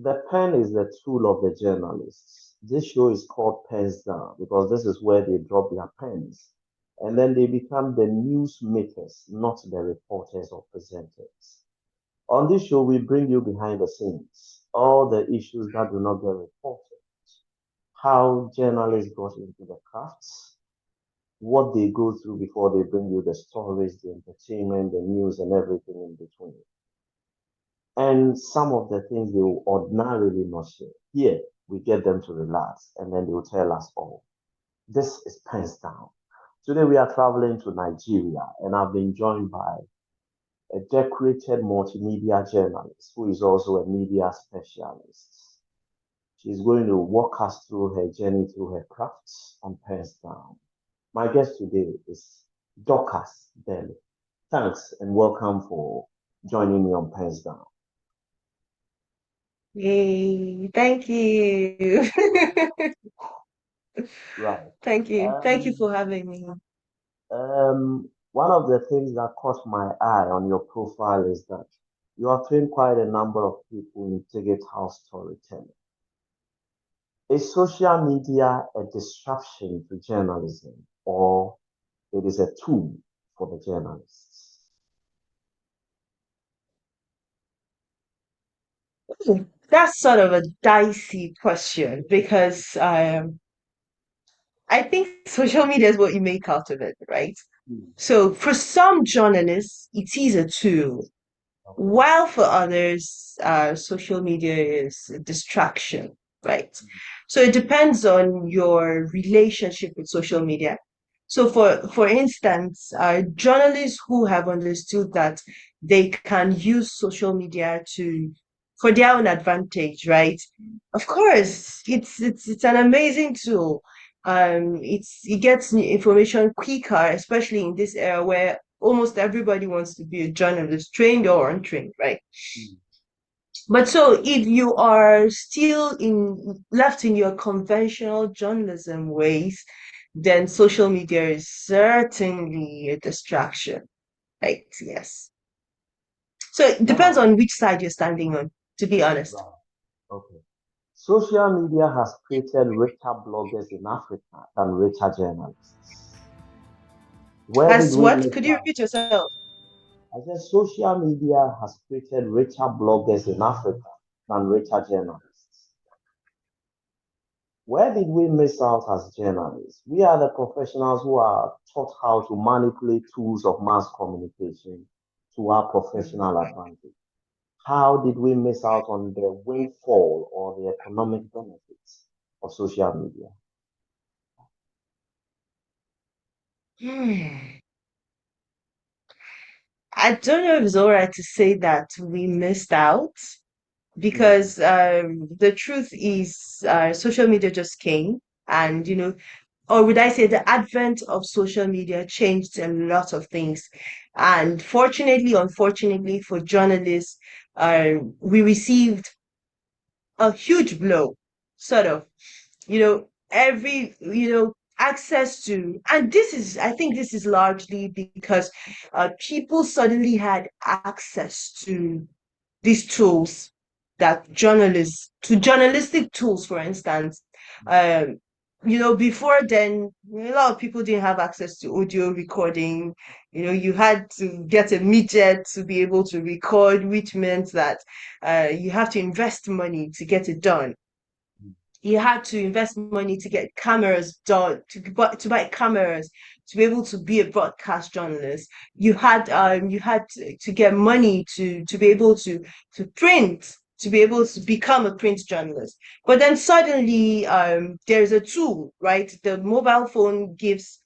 The pen is the tool of the journalists. This show is called PENSDOWN because this is where they drop their pens. And then they become the news makers, not the reporters or presenters. On this show, we bring you behind the scenes, all the issues that do not get reported, how journalists got into the crafts, what they go through before they bring you the stories, the entertainment, the news, and everything in between. And some of the things they will ordinarily not share. Here, we get them to relax, and then they will tell us all. This is Pens Down. Today, we are traveling to Nigeria, and I've been joined by a decorated multimedia journalist who is also a media specialist. She's going to walk us through her journey through her crafts on Pens Down. My guest today is Dorcas Bello. Thanks and welcome for joining me on Pens Down. Yay, thank you. Right. Thank you. Thank you Um, for having me. One of the things that caught my eye on your profile is that you have trained quite a number of people in ticket house storytelling. Is social media a distraction to journalism or it is a tool for the journalists? That's sort of a dicey question because I think social media is what you make out of it, right? Hmm. So for some journalists, it is a tool, Okay. while for others, social media is a distraction, right? So it depends on your relationship with social media. So for instance, journalists who have understood that they can use social media to for their own advantage, right? Of course, it's an amazing tool. It gets information quicker, especially in this era where almost everybody wants to be a journalist, trained or untrained, right? Hmm. But so if you are still in left in your conventional journalism ways, then social media is certainly a distraction. Right? Yes. So it depends Now, on which side you're standing on, to be honest. right. Okay. Social media has created richer bloggers in Africa than richer journalists. Where did As we what? miss Could you out? repeat yourself? I said social media has created richer bloggers in Africa than richer journalists. Where did we miss out as journalists? We are the professionals who are taught how to manipulate tools of mass communication to our professional advantage. How did we miss out on the windfall or the economic benefits of social media? Hmm. I don't know if it's all right to say that we missed out Hmm. because the truth is social media just came and or would I say the advent of social media changed a lot of things. And fortunately, unfortunately for journalists, we received a huge blow, sort of, access to, and I think this is largely because people suddenly had access to these tools to journalistic tools, for instance. Um, before then, a lot of people didn't have access to audio recording. You had to get a midget to be able to record, which meant that you have to invest money to get it done. You had to invest money to get cameras done, to buy cameras to be able to be a broadcast journalist. You had to get money to be able to print, to be able to become a print journalist. But then suddenly there's a tool, right? The mobile phone gives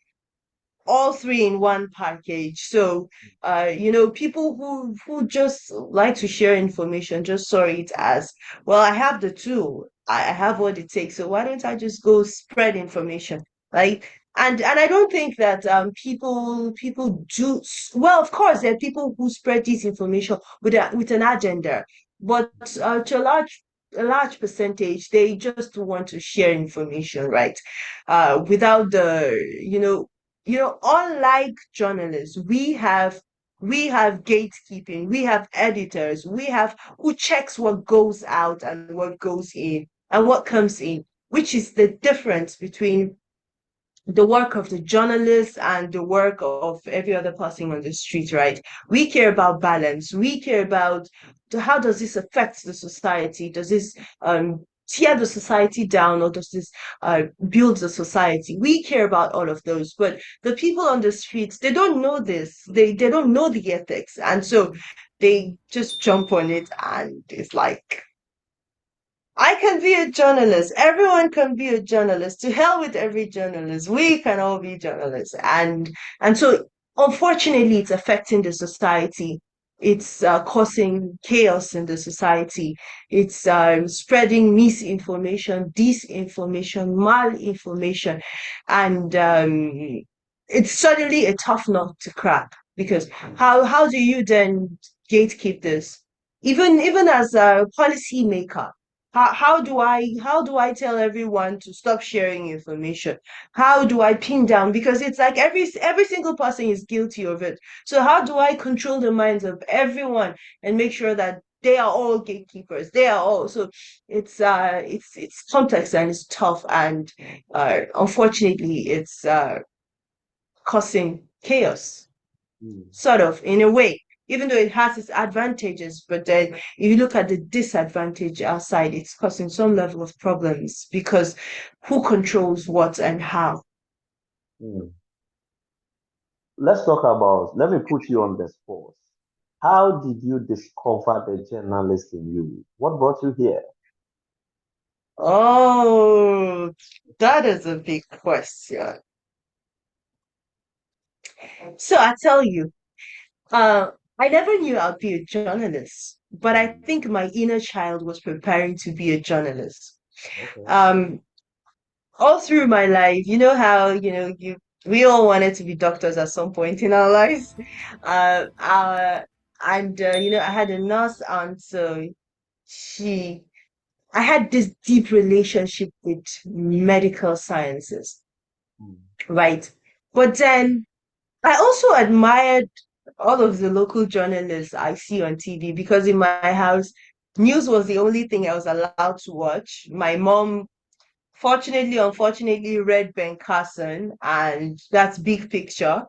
all three in one package. So, people who just like to share information just saw it as, well, I have the tool, I have what it takes. So why don't I just go spread information, right? And I don't think that people do well. Of course, there are people who spread this information with an agenda, but to a large percentage, they just want to share information, right? Without the, unlike journalists, we have we have gatekeeping, we have editors, we have who checks what goes out and what goes in and what comes in, which is the difference between the work of the journalist and the work of every other person on the street, right? We care about balance. We care about how does this affect the society? Does this tear the society down, or does this build the society? We care about all of those. But the people on the streets, they don't know this. They don't know the ethics. And so they just jump on it, and it's like, I can be a journalist. Everyone can be a journalist. To hell with every journalist. We can all be journalists. And so unfortunately it's affecting the society. It's causing chaos in the society. It's spreading misinformation, disinformation, malinformation. And it's suddenly a tough nut to crack, because how do you then gatekeep this? Even as a policymaker, how do I tell everyone to stop sharing information? How do I pin down? Because it's like every single person is guilty of it. So how do I control the minds of everyone and make sure that they are all gatekeepers? They are all, so it's complex and it's tough, and unfortunately it's causing chaos, Mm, sort of, in a way, even though it has its advantages. But then if you look at the disadvantage outside, it's causing some level of problems, because who controls what and how? mm. Let's talk about, let me put you on the spot. How did you discover the journalist in you? What brought you here? Oh, that is a big question. So I tell you, uh, I never knew I'd be a journalist, but I Mm, think my inner child was preparing to be a journalist. okay. Um, all through my life, you know how, we all wanted to be doctors at some point in our lives. Uh, uh, and I had a nurse aunt, so she, I had this deep relationship with medical sciences, Mm, right? But then I also admired all of the local journalists I see on TV, because in my house, news was the only thing I was allowed to watch. My mom, fortunately, unfortunately, read Ben Carson, and that's big picture,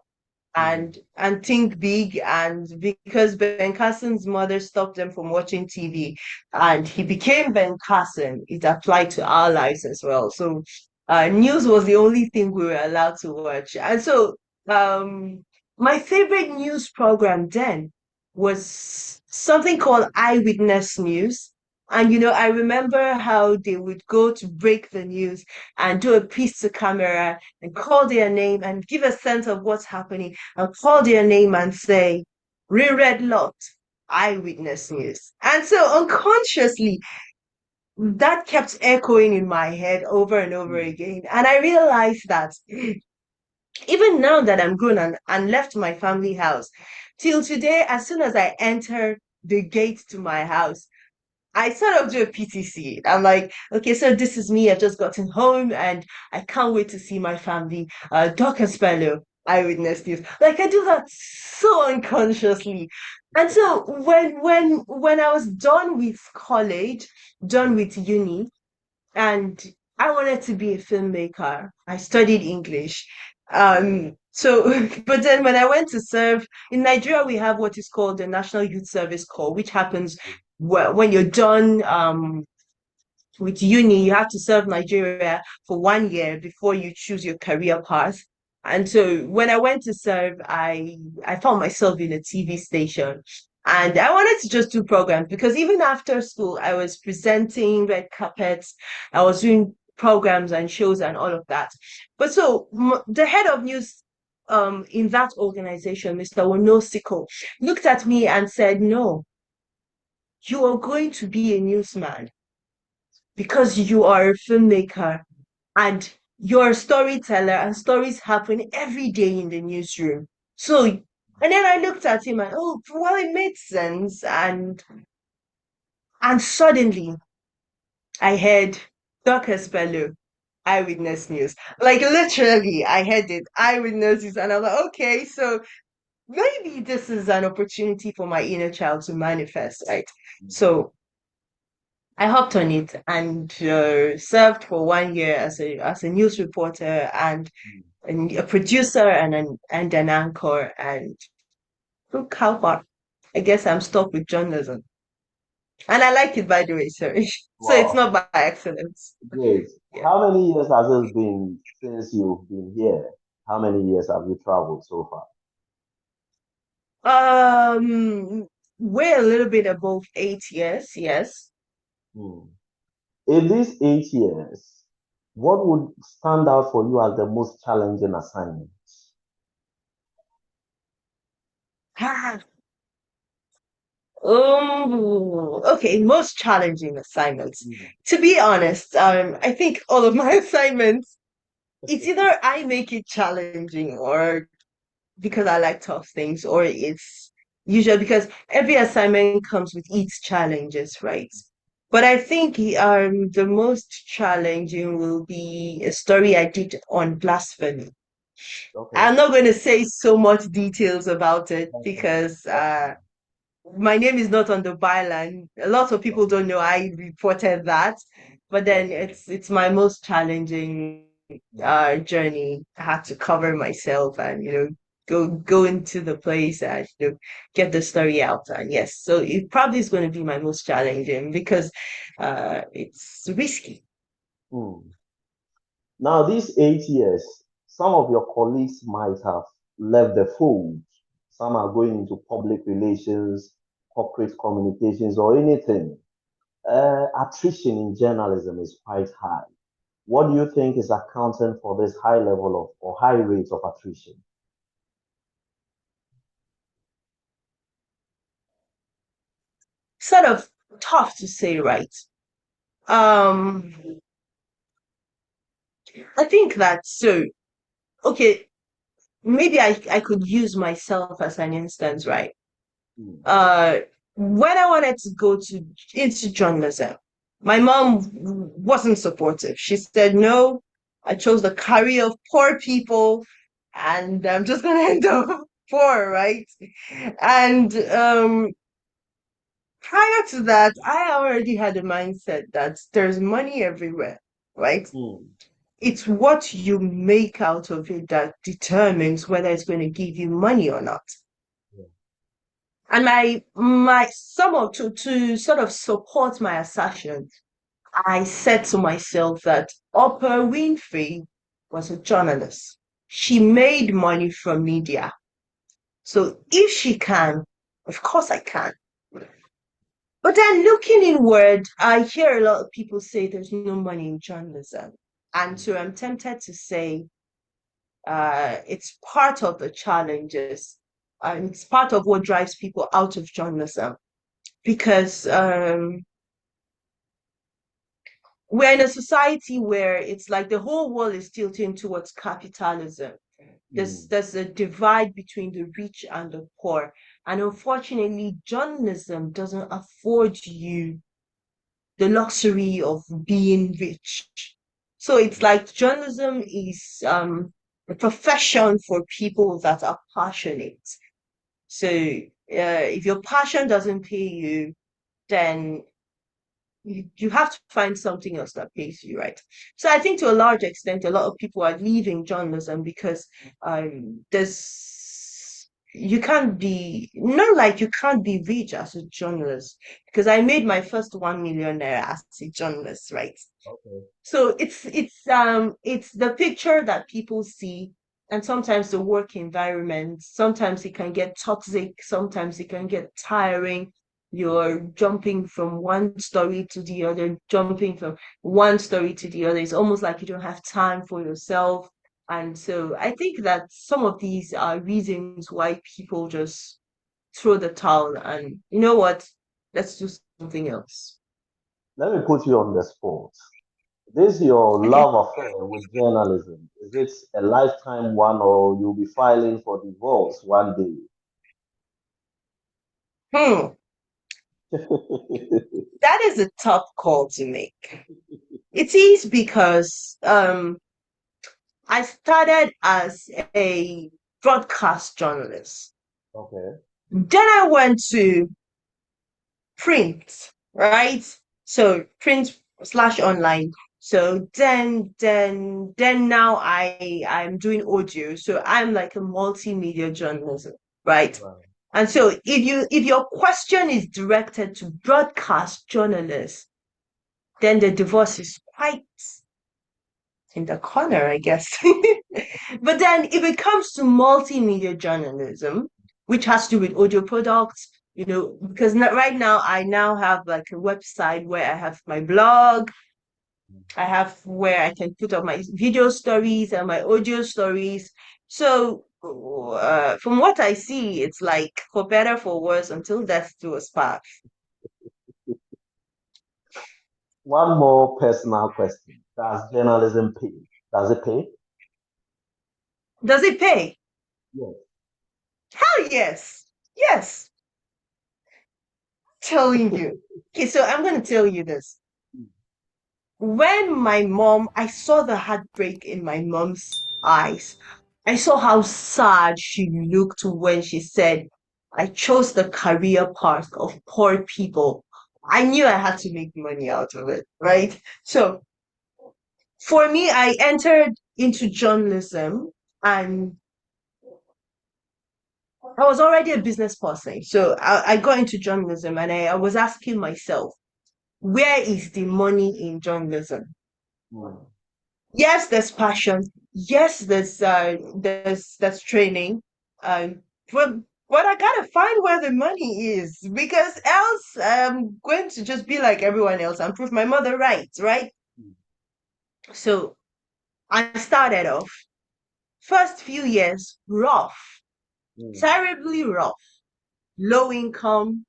mm, and think big. And because Ben Carson's mother stopped them from watching TV, and he became Ben Carson, it applied to our lives as well. So news was the only thing we were allowed to watch. And so um, my favorite news program then was something called Eyewitness News. And I remember how they would go to break the news and do a piece to camera and call their name and give a sense of what's happening, and call their name and say, reread lot, eyewitness news. And so unconsciously, that kept echoing in my head over and over mm, again. And I realized that even now that I'm grown and left my family house, till today, as soon as I enter the gate to my house, I sort of do a PTC. I'm like, okay, so this is me. I've just gotten home and I can't wait to see my family. Dorcas Bello, eyewitness news. Like, I do that so unconsciously. And so when I was done with college, done mm, with uni, and I wanted to be a filmmaker. I studied English. So, but then when I went to serve in Nigeria, we have what is called the National Youth Service Corps, which happens when you're done with uni, you have to serve Nigeria for 1 year before you choose your career path. And so when I went to serve, I found myself in a TV station. And I wanted to just do programs, because even after school, I was presenting red carpets, I was doing programs and shows and all of that. But so the head of news in that organization, Mr. Wonosiko, looked at me and said, "No, you are going to be a newsman, because you are a filmmaker and you're a storyteller, and stories happen every day in the newsroom." So, and then I looked at him and, oh, well, it made sense. And suddenly I heard Dorcas Bello, Eyewitness News. Like, literally, I heard it, Eyewitness News. And I'm like, okay, so maybe this is an opportunity for my inner child to manifest, right? Mm, So I hopped on it and served for 1 year as a news reporter mm. and a producer and an anchor. And look how far. I guess I'm stuck with journalism, and I like it by the way. Sorry, so it's Wow, not by accident. great. Yeah. How many years has it been since you've been here? How many years have you traveled so far? We're a little bit above 8 years. Yes. Hmm. In these 8 years, what would stand out for you as the most challenging assignment? Okay, most challenging assignments. Hmm. To be honest, I think all of my assignments, it's either I make it challenging or because I like tough things, or it's usually because every assignment comes with its challenges, right? But I think the most challenging will be a story I did on blasphemy. Okay. I'm not going to say so much details about it That's fine. because That's fine. my name is not on the byline. A lot of people Okay. don't know I reported that, but then Okay. it's my most challenging Hmm. journey. I had to cover myself and go into the place and get the story out. And yes, so it probably is going to be my most challenging because it's risky. Hmm. Now, these 8 years, some of your colleagues might have left the fold. Some are going into public relations, corporate communications, or anything. Attrition in journalism is quite high. What do you think is accounting for this high level of or high rate of attrition? Sort of tough to say, right? Um, I think that so. Okay, maybe I could use myself as an instance, right? Hmm. Uh, when I wanted to go to into journalism, my mom wasn't supportive. She said, "No, I chose the career of poor people, and I'm just gonna end up poor, right?" And prior to that, I already had a mindset that there's money everywhere, right? Hmm. It's what you make out of it that determines whether it's going to give you money or not. Yeah. And my somewhat to sort of support my assertion, I said to myself that Oprah Winfrey was a journalist. She made money from media. So if she can, of course I can. But then looking inward, I hear a lot of people say there's no money in journalism. And Hmm. so I'm tempted to say it's part of the challenges and it's part of what drives people out of journalism because we're in a society where it's like the whole world is tilting towards capitalism. Hmm. There's a divide between the rich and the poor, and unfortunately journalism doesn't afford you the luxury of being rich. So it's like journalism is a profession for people that are passionate. So if your passion doesn't pay you, then you have to find something else that pays you, right? So I think to a large extent, a lot of people are leaving journalism because there's you can't be not like you can't be rich as a journalist because I made my first 1 million naira as a journalist, right? Okay. So it's the picture that people see and sometimes the work environment, sometimes it can get toxic, sometimes it can get tiring. You're jumping from one story to the other, jumping from one story to the other. It's almost like you don't have time for yourself. And so I think that some of these are reasons why people just throw the towel and you know what? Let's do something else. Let me put you on the spot. This your Okay. love affair with journalism. Is it a lifetime one or you'll be filing for divorce one Hmm. day? That is a tough call to make. It is because I started as a broadcast journalist. Okay. Then I went to print, right? So print slash online. So then now I'm doing audio. So I'm like a multimedia journalism, right? Right. And so if your question is directed to broadcast journalists, then the divorce is quite in the corner, I guess. But then if it comes to multimedia journalism, which has to do with audio products, because right now I now have like a website where I have my blog, I have where I can put up my video stories and my audio stories. So from what I see, it's like for better, for worse, until death do us part. One more personal question. Does journalism pay? Does it pay? Does it pay? Yes. Hell yes. Yes. Telling you. Okay, so I'm going to tell you this. When I saw the heartbreak in my mom's eyes. I saw how sad she looked when she said, I chose the career path of poor people. I knew I had to make money out of it, right? So for me, I entered into journalism and I was already a business person. So I got into journalism and I was asking myself, where is the money in journalism? Mm. Yes, there's passion. Yes, there's training. Um, but I gotta find where the money is because else I'm going to just be like everyone else and prove my mother right, right? Mm. So I started off first few years rough, Mm. terribly rough, low income.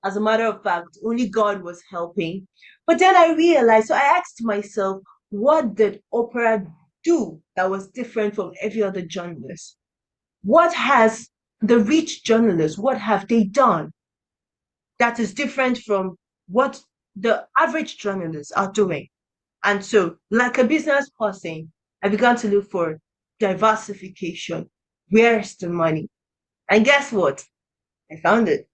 As a matter of fact, only God was helping. But then I realized, so I asked myself, what did opera do that was different from every other journalist? What has the rich journalists, what have they done that is different from what the average journalists are doing? And so, like a business person, I began to look for diversification. Where's the money? And guess what? I found it.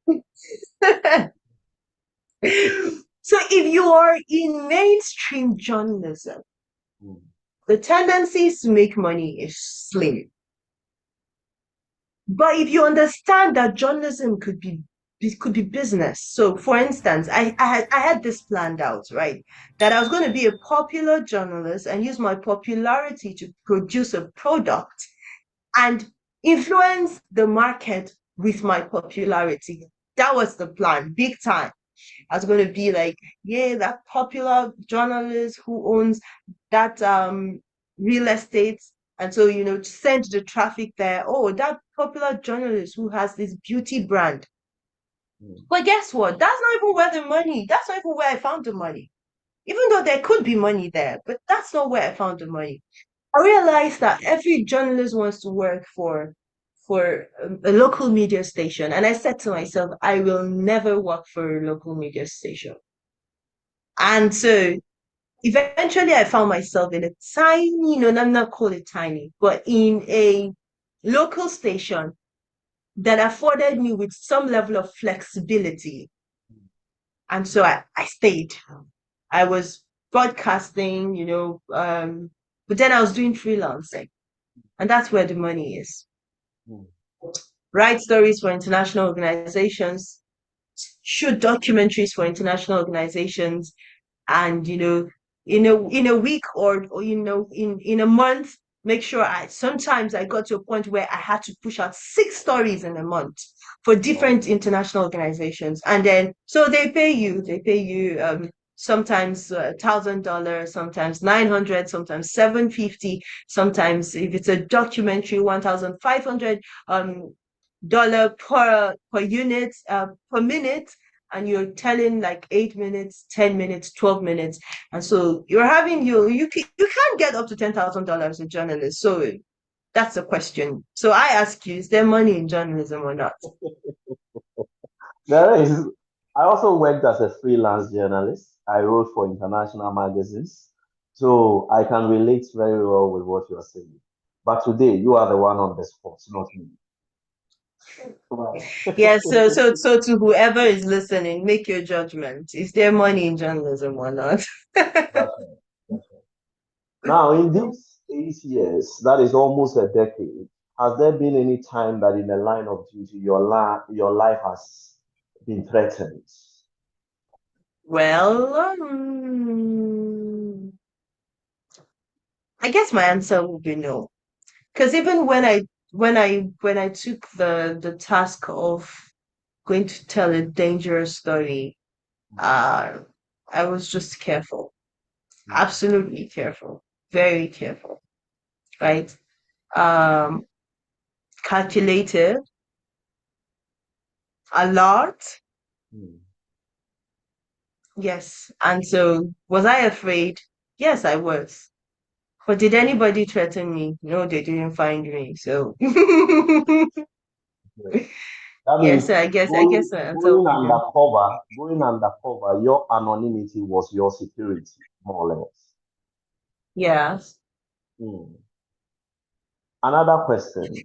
So if you are in mainstream journalism, Mm. the tendencies to make money is slim. But if you understand that journalism could be business. So for instance, I had this planned out, right? That I was going to be a popular journalist and use my popularity to produce a product and influence the market with my popularity. That was the plan, big time. I was going to be like, yeah, that popular journalist who owns that real estate. And so, send the traffic there. Oh, that popular journalist who has this beauty brand. Mm. But guess what? That's not even where the money, that's not even where I found the money. Even though there could be money there, but that's not where I found the money. I realized that every journalist wants to work for a local media station. And I said to myself, I will never work for a local media station. And so eventually I found myself in a tiny, I'm not call it tiny, but in a local station that afforded me with some level of flexibility. And so I stayed. I was broadcasting, but then I was doing freelancing. And that's where the money is. Mm. Write stories for international organizations, shoot documentaries for international organizations, and in a week or in a month, make sure I sometimes I got to a point where I had to push out 6 stories in a month for Wow. different international organizations, and then so they pay you sometimes $1,000, sometimes 900, sometimes 750, sometimes if it's a documentary 1,500 dollar per unit per minute, and you're telling like 8 minutes, 10 minutes, 12 minutes. And so you're having you can't get up to $10,000 a journalist. So that's the question. So I ask you, is there money in journalism or not? There is. I also worked as a freelance journalist. I wrote for international magazines. So I can relate very well with what you're saying. But today, you are the one on the spot, not me. Right. Yeah, so to whoever is listening, make your judgment. Is there money in journalism or not? That's right. That's right. Now, in these 8 years, that is almost a decade, has there been any time that in the line of duty your life has been threatened? Well, I guess my answer would be no. Because even when I took the task of going to tell a dangerous story, Mm, uh, I was just careful, mm, absolutely careful, very careful, right? Um, Calculated, alert, mm. yes. And so, was I afraid? Yes, I was. But did anybody threaten me? No, they didn't find me. So, Yes. That yes, means I guess the answer would be no. going undercover, your anonymity was your security, more or less. Yes. Mm. Another question.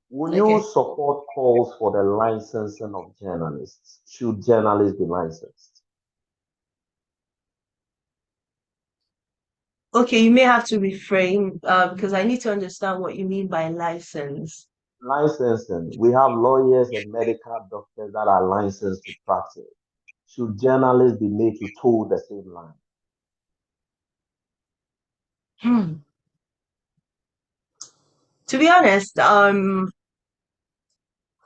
Will you Okay. support calls for the licensing of journalists? Should journalists be licensed? Okay, you may have to refrain because I need to understand what you mean by license. Licensing. We have lawyers and medical doctors that are licensed to practice. Should journalists be made to toe the same line? Hmm. To be honest,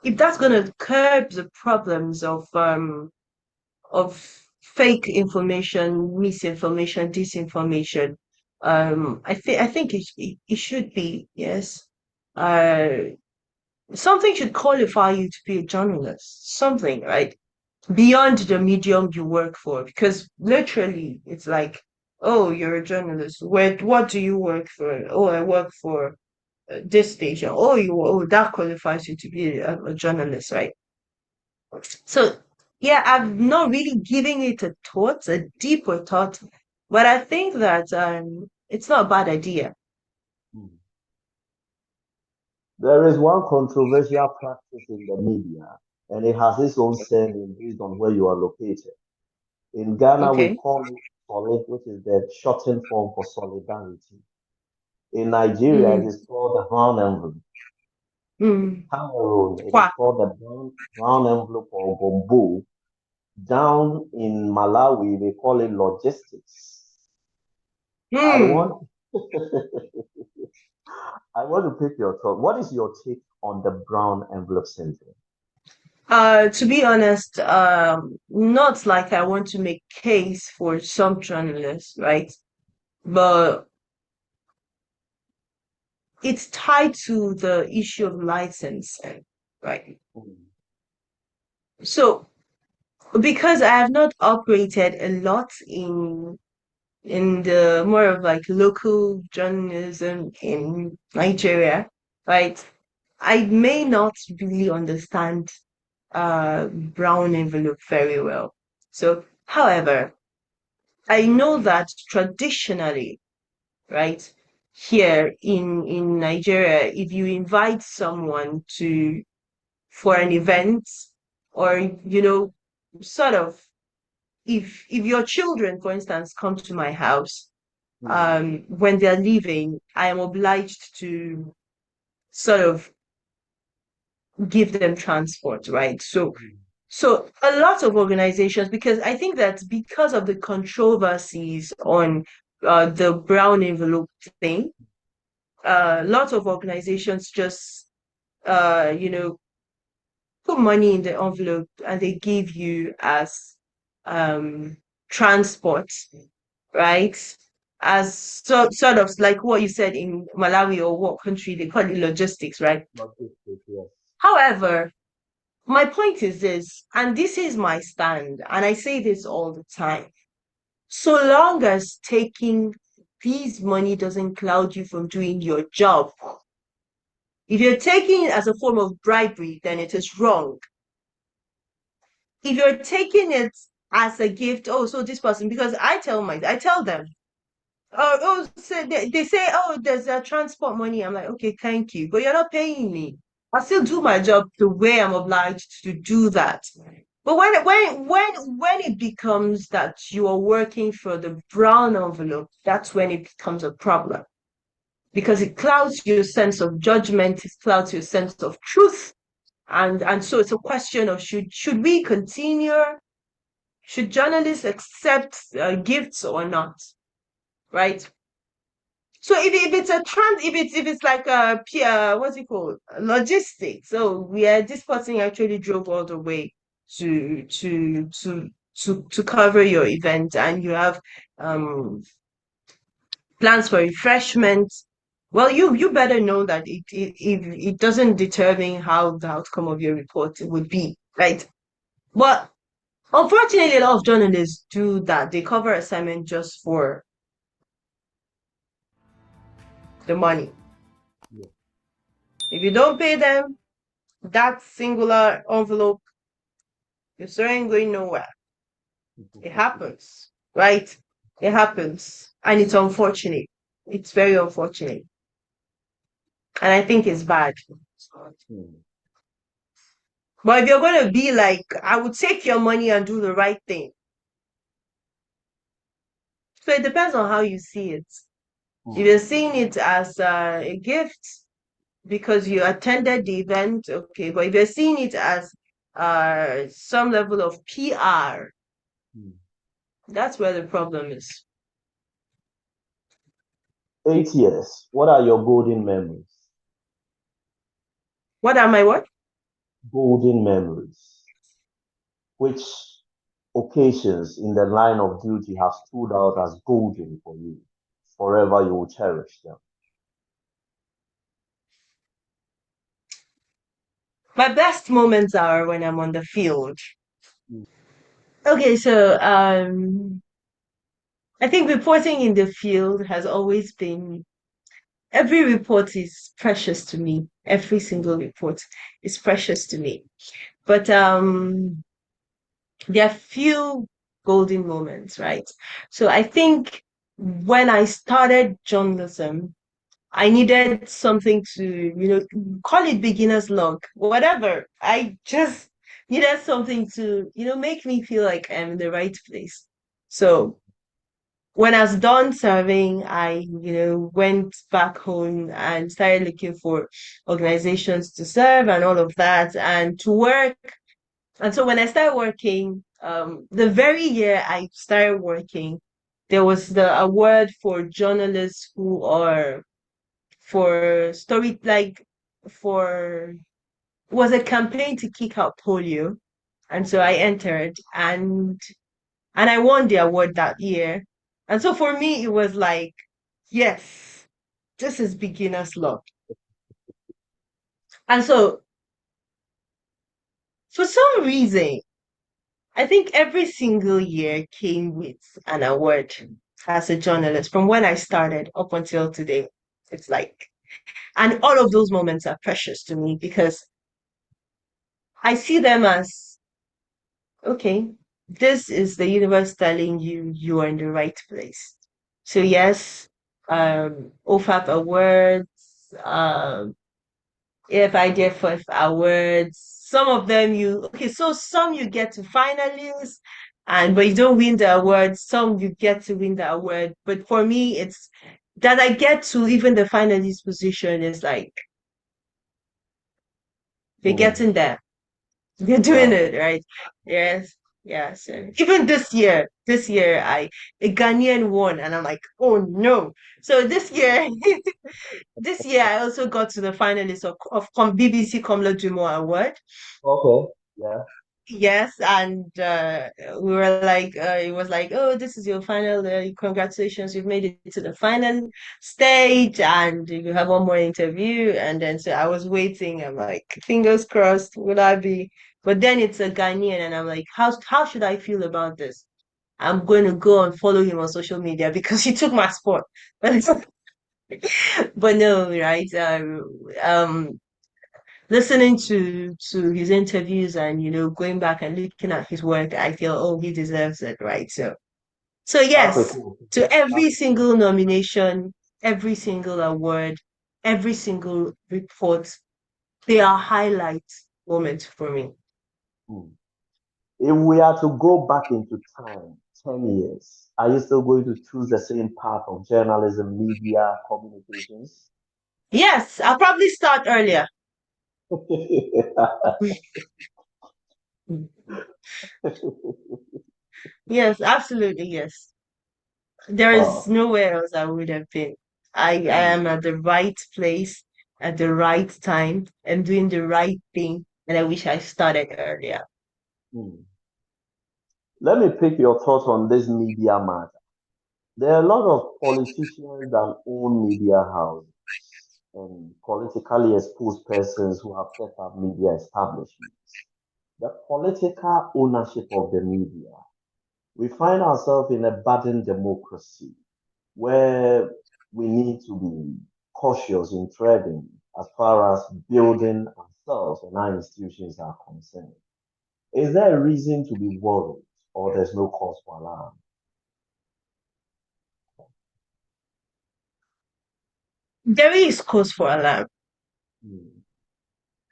if that's gonna curb the problems of fake information, misinformation, disinformation, I think it should be, yes. Uh, Something should qualify you to be a journalist. Something, right? Beyond the medium you work for, because literally it's like, oh, you're a journalist. What do you work for? Oh, I work for this station. Oh, that qualifies you to be a journalist, right? So, yeah, I'm not really giving it a thought, a deeper thought, but I think that it's not a bad idea. Hmm. There is one controversial practice in the media, and it has its own saying based on where you are located. In Ghana, we Okay. call it solid, which is the shortened form for solidarity. In Nigeria, it Mm, is called the brown envelope. mm, Cameroon, it is qua. called the brown envelope or gombo. Down in Malawi, they call it logistics. I Mm. want I want to pick your thought. What is your take on the brown envelope syndrome? To be honest, not like I want to make case for some journalists, right? But it's tied to the issue of licensing, right? Mm, So because I have not operated a lot in the more of like local journalism in Nigeria, right? I may not really understand brown envelope very well. So, however, I know that traditionally, right, here in Nigeria, if you invite someone to for an event or sort of if your children, for instance, come to my house, mm, when they're leaving, I am obliged to sort of give them transport, right? So mm, so a lot of organizations, because I think that because of the controversies on the brown envelope thing, lots of organizations just you know put money in the envelope and they give you as um transport, right? As sort of like what you said in Malawi or what country they call it logistics, right? logistics, yes. However, my point is this, and this is my stand, and I say this all the time. So long as taking this money doesn't cloud you from doing your job, if you're taking it as a form of bribery, then it is wrong. If you're taking it as a gift, oh, so this person, because I tell them, so they say, oh, there's a transport money. I'm like, okay, thank you, but you're not paying me. I still do my job the way I'm obliged to do that. But when it becomes that you are working for the brown envelope, that's when it becomes a problem because it clouds your sense of judgment, it clouds your sense of truth, and so it's a question of should we continue? Should journalists accept gifts or not? Right? So if it's a if it's like a what's it called, logistics. So this person actually drove all the way to to to to cover your event, and you have um plans for refreshments. Well, you better know that it doesn't determine how the outcome of your report would be, right? But unfortunately, a lot of journalists do that. They cover assignment just for the money. Yeah. If you don't pay them, that singular envelope, your story ain't going nowhere. It happens, right? It happens. And it's unfortunate. It's very unfortunate. And I think it's bad. Hmm. But if you're going to be like, I would take your money and do the right thing. So it depends on how you see it. If Hmm. you're seeing it as a gift because you attended the event, okay. But if you're seeing it as some level of PR, Hmm. that's where the problem is. 8 years. What are your golden memories? What am I what? Golden memories. Which occasions in the line of duty have stood out as golden for you? Forever you will cherish them. My best moments are when I'm on the field. Hmm. Okay, so I think reporting in the field has always been every report is precious to me. Every single report is precious to me. But there are few golden moments, right? So I think when I started journalism, I needed something to, call it beginner's luck, whatever. I just needed something to, make me feel like I'm in the right place. So when I was done serving, I, went back home and started looking for organizations to serve and all of that and to work. And so when I started working, the very year I started working, there was the award for journalists who are for story like for it was a campaign to kick out polio. And so I Okay. entered and I won the award that year. And so for me it was like, yes, this is beginner's luck. And so for some reason, I think every single year came with an award as a journalist from when I started up until today. It's like, and all of those moments are precious to me because I see them as okay, this is the universe telling you you are in the right place. So yes, OFAP awards, AFIDFF awards. Some of them so some you get to finalists, and but you don't win the award. Some you get to win the award. But for me, it's that I get to even the finalist position is like you're Hmm. getting there. You're doing Wow. it, right? Yes. Yes. Even this year, a Ghanaian won, and I'm like, oh no. So this year, this year, I also got to the finalists of BBC Comlo Jumo Award. Okay. Yeah. Yes, and we were like, it was like, oh, this is your final. Congratulations, you've made it to the final stage, and you have one more interview. And then so I was waiting. I'm like, fingers crossed, will I be? But then it's a Ghanaian, and I'm like, how should I feel about this? I'm going to go and follow him on social media because he took my spot. But no, right? Listening to his interviews and going back and looking at his work, I feel oh he deserves it, right? So That's a yes, cool. to That's every single nomination, every single award, every single report, They are highlight moments for me. Hmm. If we are to go back into time, 10 years, are you still going to choose the same path of journalism, media, communications? Yes, I'll probably start earlier. Yes, absolutely, yes. There is Wow. nowhere else I would have been. I am Hmm. at the right place at the right time and doing the right thing, and I wish I started earlier. Hmm. Let me pick your thoughts on this media matter. There are a lot of politicians that own media houses and politically exposed persons who have set up media establishments. The political ownership of the media. We find ourselves in a budding democracy where we need to be cautious in treading as far as building ourselves and our institutions are concerned. Is there a reason to be worried or there's no cause for alarm? There is cause for alarm. Hmm.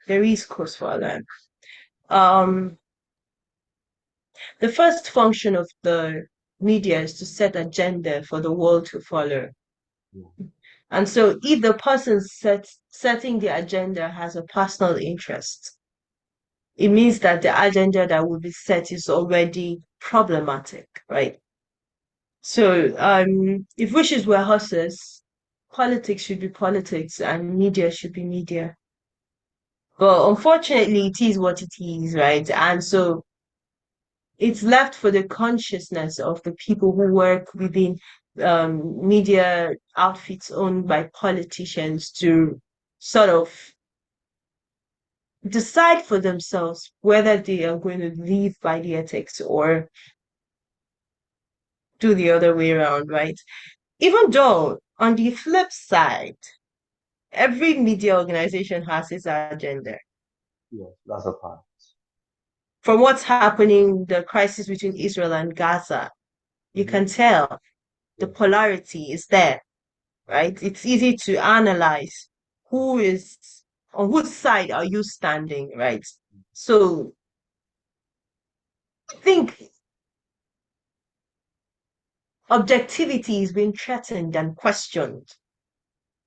There is cause for alarm. Um, the first function of the media is to set agenda for the world to follow. Hmm. And so if the person setting the agenda has a personal interest, it means that the agenda that will be set is already problematic, right? So if wishes were horses, politics should be politics and media should be media. But unfortunately, it is what it is, right? And so it's left for the consciousness of the people who work within media outfits owned by politicians to sort of decide for themselves whether they are going to live by the ethics or do the other way around, right? Even though on the flip side, every media organization has its agenda. Yes, that's a part. From what's happening, the crisis between Israel and Gaza, you Hmm. can tell the Yes. polarity is there, right? It's easy to analyze who is on whose side are you standing, right? So I think objectivity is being threatened and questioned.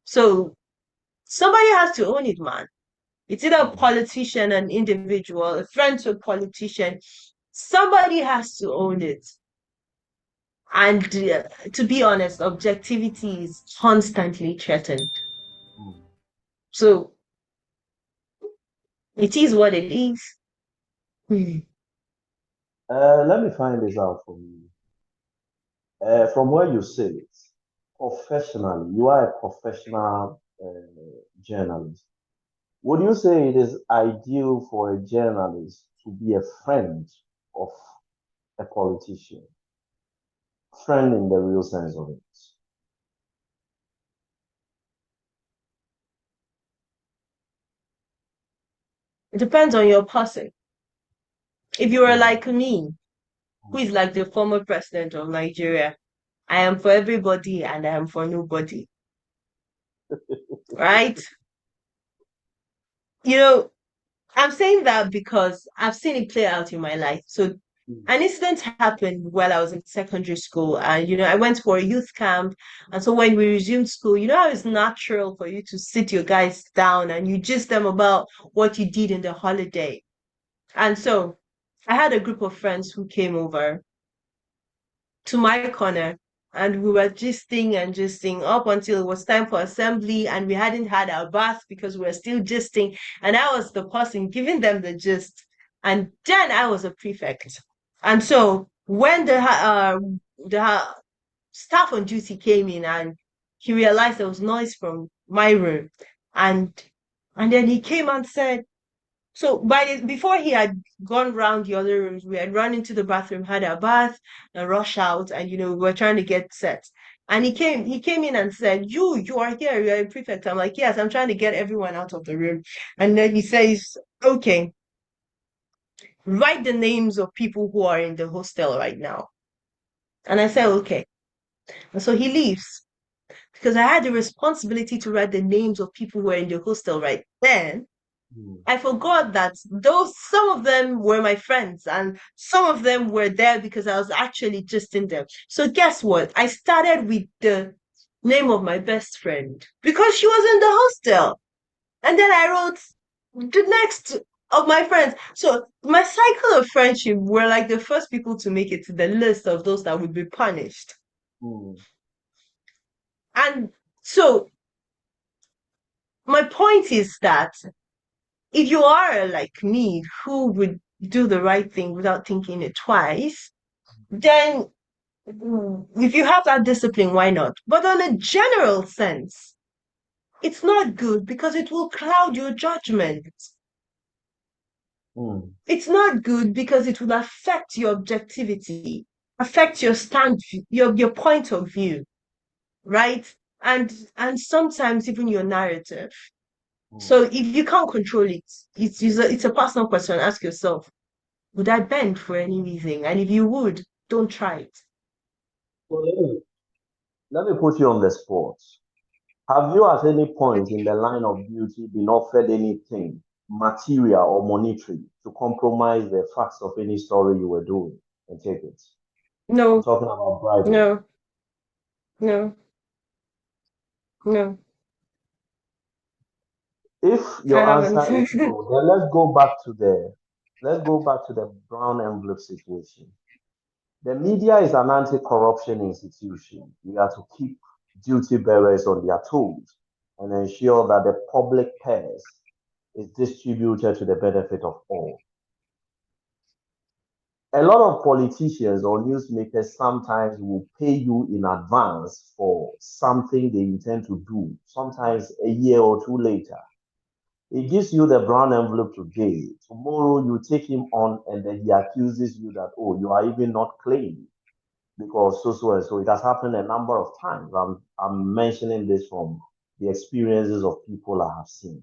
So somebody has to own it, man. It's either a Hmm. politician, an individual, a friend to a politician. Somebody has to own it. And to be honest, objectivity is constantly threatened. Hmm. So it is what it is. Hmm. Let me find this out for you. From where you sit, professionally, you are a professional journalist. Would you say it is ideal for a journalist to be a friend of a politician? Friend in the real sense of it. It depends on your person. If you are Hmm. like me, who is like the former president of Nigeria, I am for everybody and I am for nobody, right? You know, I'm saying that because I've seen it play out in my life. So Hmm. an incident happened while I was in secondary school, and I went for a youth camp. And so when we resumed school, how it's natural for you to sit your guys down and you gist them about what you did in the holiday. And so I had a group of friends who came over to my corner, and we were gisting and gisting up until it was time for assembly, and we hadn't had our bath because we were still gisting. And I was the person giving them the gist. And then I was a prefect. And so when the staff on duty came in and he realized there was noise from my room, and then he came and said, so before he had gone round the other rooms, we had run into the bathroom, had a bath, and rush out, and we were trying to get set. And he came in and said, you are here, you're a prefect. I'm like, yes, I'm trying to get everyone out of the room. And then he says, okay, write the names of people who are in the hostel right now. And I said, okay. And so he leaves because I had the responsibility to write the names of people who were in the hostel right then. mm, I forgot that those some of them were my friends and some of them were there because I was actually just in them. So guess what? I started with the name of my best friend because she was in the hostel. And then I wrote the next of my friends. So my cycle of friendship were like the first people to make it to the list of those that would be punished. mm, And so my point is that if you are like me, who would do the right thing without thinking it twice, then if you have that discipline, why not? But on a general sense, it's not good because it will cloud your judgment. mm. It's not good because it will affect your objectivity, affect your your point of view, right? And sometimes even your narrative. Mm. So if you can't control it, it's a personal question. Ask yourself, would I bend for any reason? And if you would, don't try it. So let me put you on the spot. Have you at any point in the line of duty been offered anything, material or monetary, to compromise the facts of any story you were doing and take it? I'm No, talking about bribery. no, no, no, If I your haven't. answer is no, then let's go back to the brown envelope situation. The media is an anti-corruption institution. We are to keep duty bearers on their toes and ensure that the public purse is distributed to the benefit of all. A lot of politicians or newsmakers sometimes will pay you in advance for something they intend to do, sometimes a year or two later. He gives you the brown envelope today. Tomorrow you take him on and then he accuses you that, oh, you are even not claiming because so, so, and so. It has happened a number of times. I'm mentioning this from the experiences of people I have seen.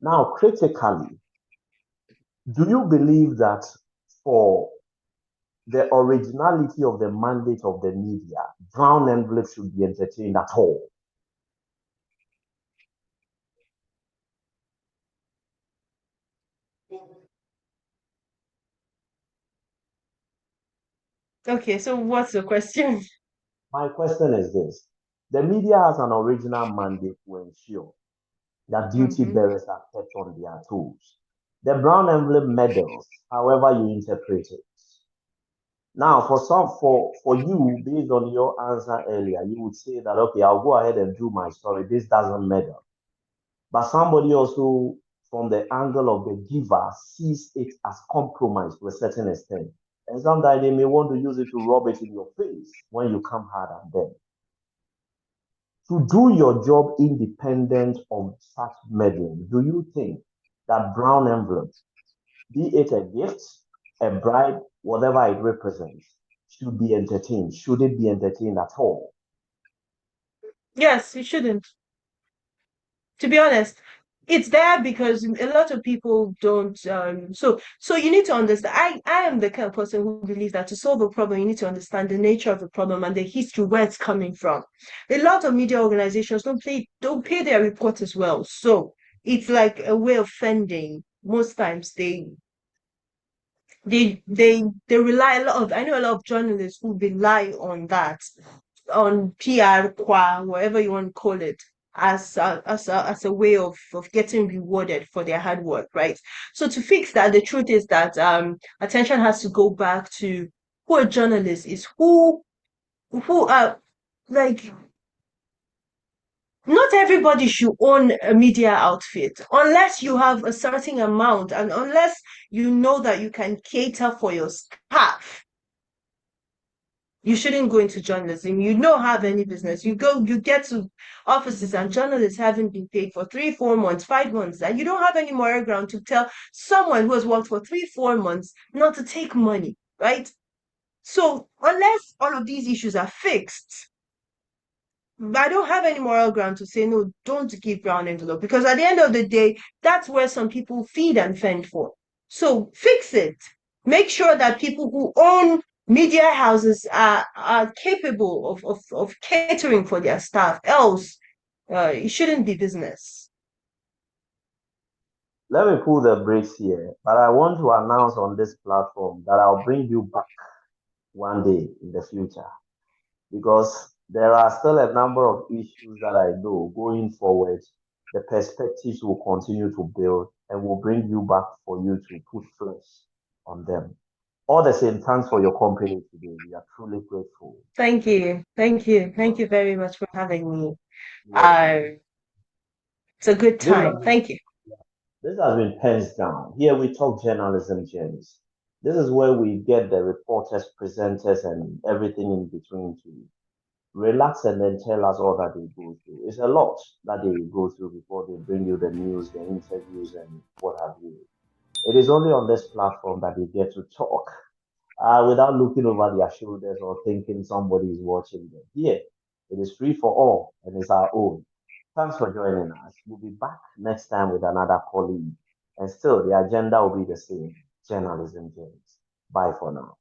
Now, critically, do you believe that for the originality of the mandate of the media, brown envelopes should be entertained at all? Okay, so what's the question? My question is this. The media has an original mandate to ensure that duty Hmm. bearers are kept on their toes. The brown envelope medals, however you interpret it. Now, for you, based on your answer earlier, you would say that okay, I'll go ahead and do my story. This doesn't matter. But somebody also, from the angle of the giver, sees it as compromise to a certain extent. And sometimes they may want to use it to rub it in your face when you come hard at them. To do your job independent of such meddling, do you think that brown envelope, be it a gift, a bribe, whatever it represents, should be entertained? Should it be entertained at all? Yes, you shouldn't. To be honest, it's there because a lot of people don't so you need to understand. I am the kind of person who believes that to solve a problem you need to understand the nature of the problem and the history where it's coming from. A lot of media organizations don't pay their reporters well, so it's like a way of fending. Most times they rely a lot of I know a lot of journalists who rely on that, on PR, qua, whatever you want to call it, as a way of getting rewarded for their hard work, right? So to fix that, the truth is that attention has to go back to who a journalist is, who are like not everybody should own a media outfit unless you have a certain amount and unless you know that you can cater for your staff. You shouldn't go into journalism. You don't have any business. You get to offices and journalists haven't been paid for 3, 4 months, 5 months, and you don't have any moral ground to tell someone who has worked for 3, 4 months not to take money, right? So unless all of these issues are fixed, I don't have any moral ground to say no, don't give brown envelope because at the end of the day, that's where some people feed and fend for. So fix it. Make sure that people who own media houses are capable of catering for their staff. Else, it shouldn't be business. let me pull the brakes here, but I want to announce on this platform that I'll bring you back one day in the future because there are still a number of issues that I know going forward. The perspectives will continue to build and will bring you back for you to put flesh on them. All the same, thanks for your company today. We are truly grateful. Thank you. Thank you. Thank you very much for having me. Welcome. It's a good This time. has been, Thank you. this has been Pens Down. Here we talk journalism gems. This is where we get the reporters, presenters, and everything in between to relax and then tell us all that they go through. It's a lot that they go through before they bring you the news, the interviews, and what have you. It is only on this platform that they get to talk without looking over their shoulders or thinking somebody is watching them. Here, it is free for all and it's our own. Thanks for joining us. We'll be back next time with another colleague. And still, the agenda will be the same journalism, James. Bye for now.